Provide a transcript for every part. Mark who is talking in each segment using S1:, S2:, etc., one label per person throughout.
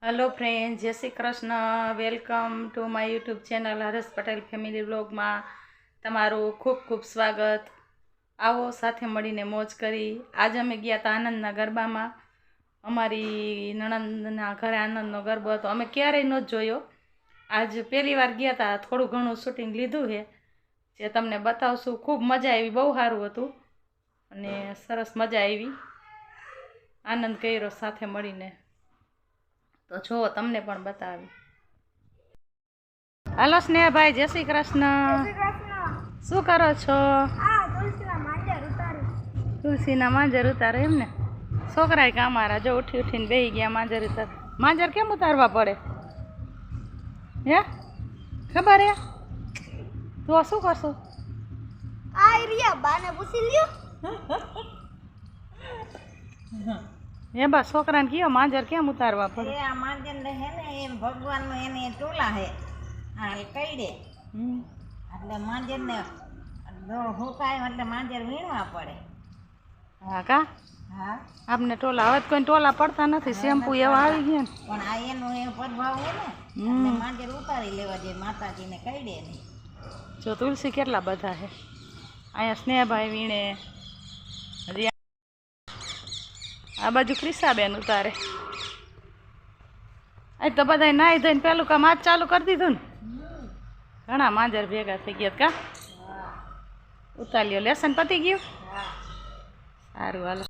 S1: Hello friends, जय Shri Krishna. Welcome to my YouTube channel Haresh Patel family vlog में तमारू खूब खूब स्वागत। आओ साथे मळीने मौज करी। आज अमे गया था आनंदना गरबा में। अमारी नणंदना घरे आनंदनो गरबो हतो। अमे क्यारेय न जोयो। आज पहली वार गया था। थोड़ું ઘણું शूटिंग लीधुं है जे तमने बतावशुं। खूब मजा आई, बहु सारुं हतुं अने सरस मजा आई। आनंद कर्यो साथे मळीने। तो जो तमने पण बतावी। हेलो स्नेहा भाई, जय श्री कृष्ण। शू करो छो? तुलसीना मांजर उतारे एम ने। छोकरा का अमारा जो उठी उठीने बेही गया मांजर उतार। मांजर केम उतारवा पड़े हे खबर है? तो शू करशो?
S2: आई रिया बाने पूछी लियो।
S1: ये बस छोकरा ने कियो मांजर केम उतारवा पड़े?
S3: ए आ मांजर ने है ने ए भगवान नो एने टोला है आ कईडे એટલે मांजर ने दो हुकाय એટલે मांजर वीणवा पड़े।
S1: हाँ का
S3: हाँ
S1: आपने टोला હવે કોઈ ટોલા પડતા નથી। શેમ્પુ એવા આવી ગયા ને
S3: પણ આ એનો એ પ્રભાવ હોય ને એટલે मांजर उतारी लेवा जे माताजी ने कईडे नहीं।
S1: जो तुलसी કેટલા બધા है। અહીંયા સ્નેહભાઈ વીણે હજી आ बाजू क्रिसाबेन उतारे। आज तो बधाई नाई धोईने पेलू काम आज चालू कर दीधुं ने। घणा मांजर भेगा थई गया का उतार लियो। लेसन पती गयुं? सारूं हालो।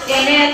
S4: Jenny,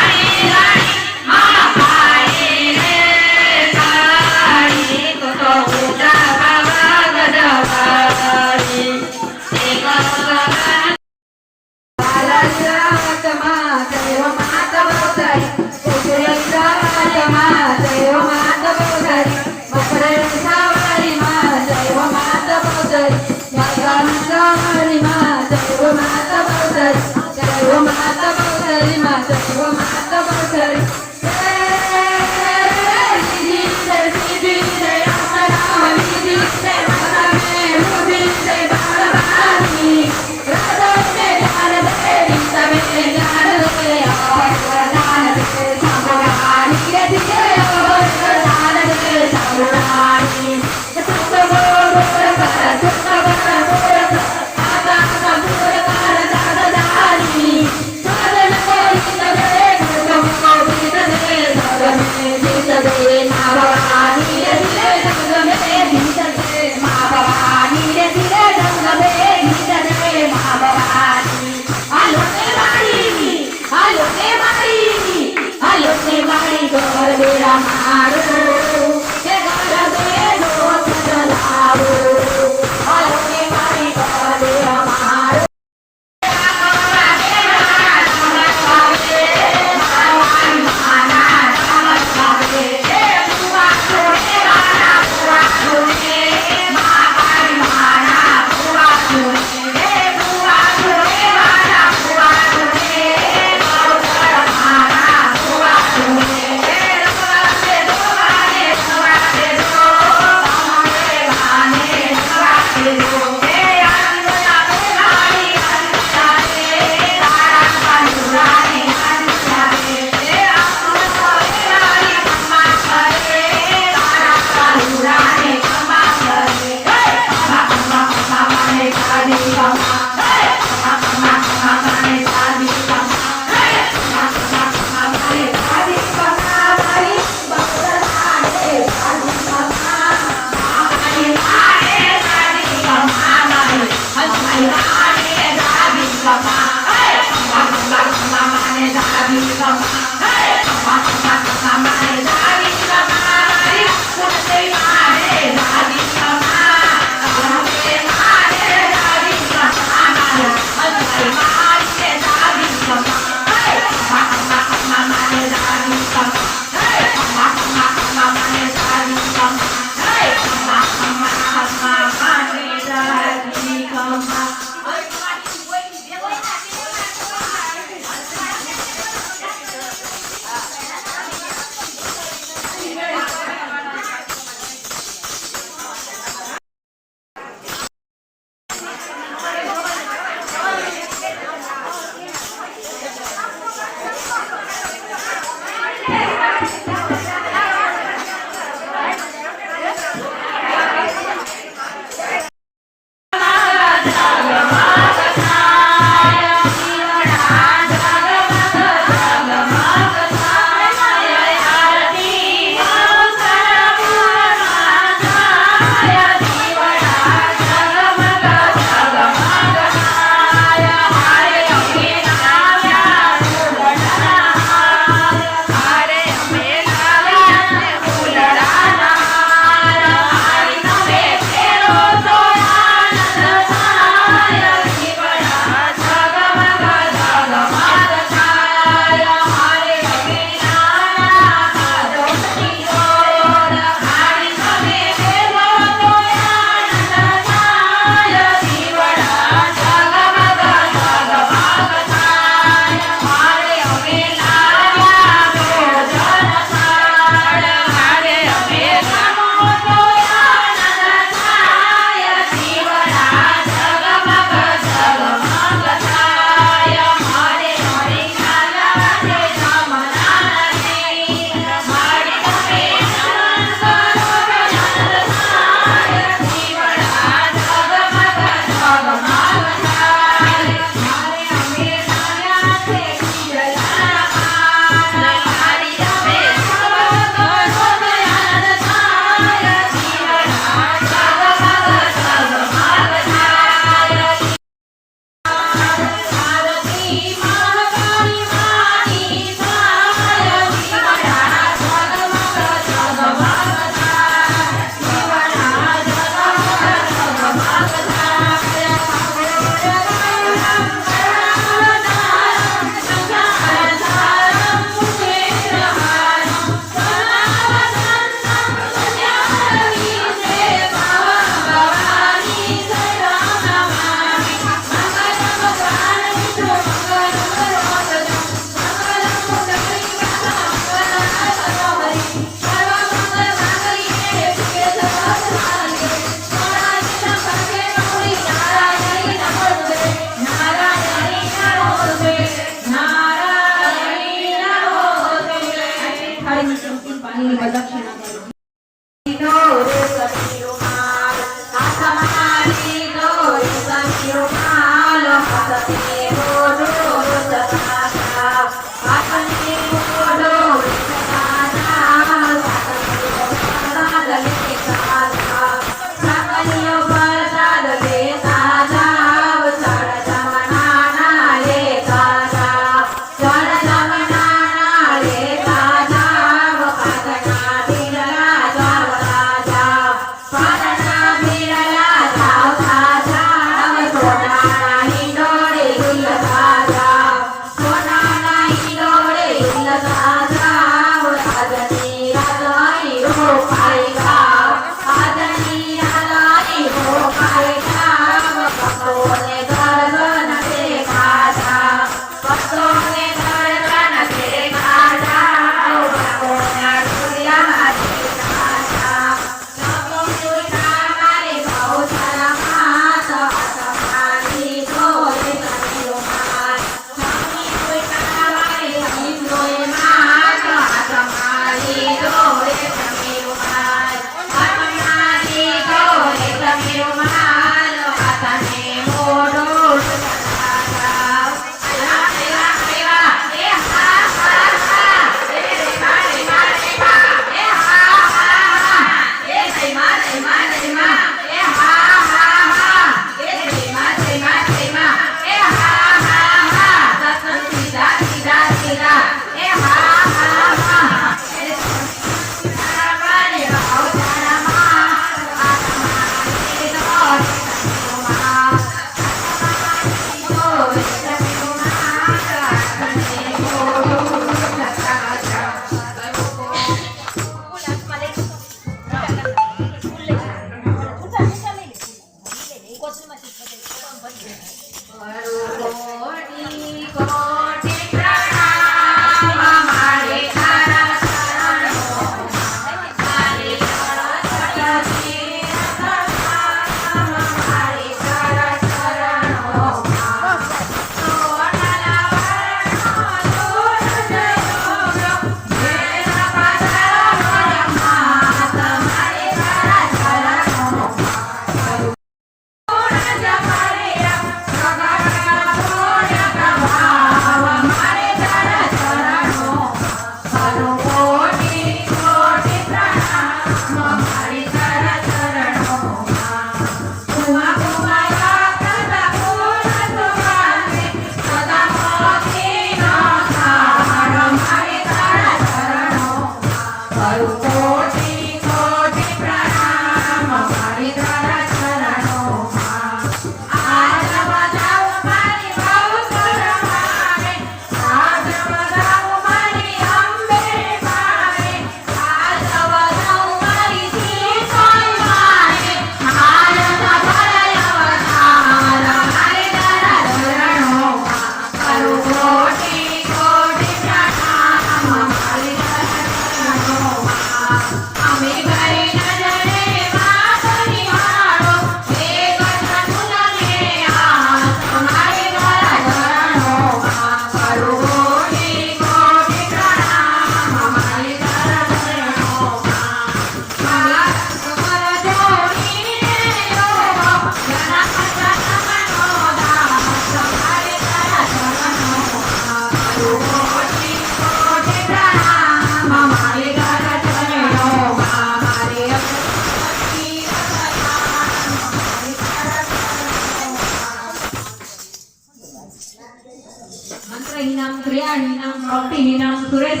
S4: ક્રિયાહીનમ ભક્તિહીનમ સુરેશ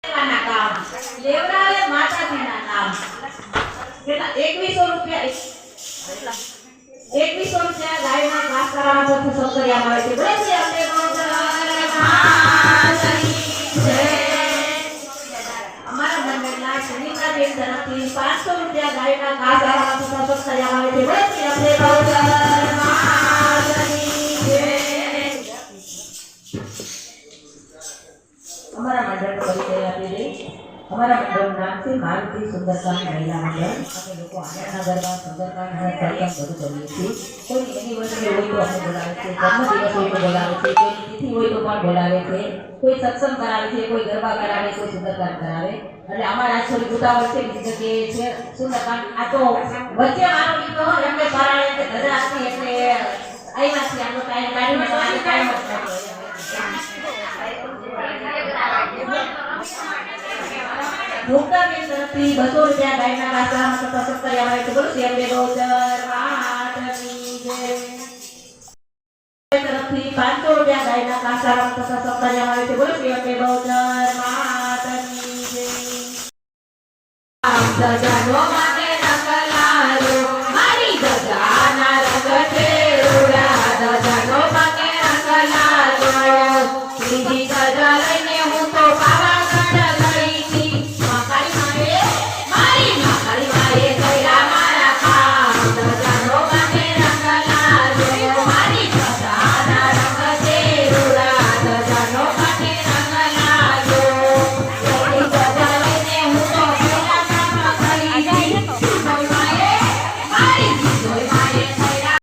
S5: ના કામ લેવડાવે માતાજીના નામ કેટલા 2100 રૂપિયા 2100 રૂપિયા ગાયના ઘાસ કરાવવા પરથી સબ કરવામાં આવે છે બોલે શ્રી અંબે માતાની જય અમારા મંડળના સુનિતાબેન તરફથી 500 રૂપિયા ગાયના ઘાસ કરાવવા પરથી સબ કરવામાં આવે છે બોલે શ્રી અંબે માતાની જય અમારા મંડળનો પરિચય આપી દઈ અમારા મંડળનું નામ છે મારુતિ સુંદરકાંડ મહિલા મંડળ આપણે લોકો આંગણના ગરબા સુંદરકાંડ અને સરકામ બધું કરીએ છીએ કોઈ એનિવર્સરી હોય તો અમને બોલાવે છે જન્મદિવસ હોય તો બોલાવે છે કોઈ તિથિ હોય તો પણ બોલાવે છે કોઈ સત્સંગ કરાવે છે કોઈ ગરબા કરાવે કોઈ સુંદરકાંડ કરાવે એટલે અમારા થોડી ઉતાવળ છે બીજી જગ્યાએ છે સુંદરકાંડ આ તો વચ્ચે મારો દીકરો હોય એમને પરાણે રજા હતી એટલે આવ્યા છીએ આનો ટાઈમ કાઢીને તમારી ટાઈમ મુક્તાબેન તરફથી 200 રૂપિયા ગાયના ઘાસ તથા સત્કર્યા આવે છે બોલો શ્રી અંબે ગૌચર માતની જય તરફથી 500 રૂપિયા ગાયના ઘાસ તથા સત્કર્યા આવે છે બોલો શ્રી અંબે ગૌચર માતની જય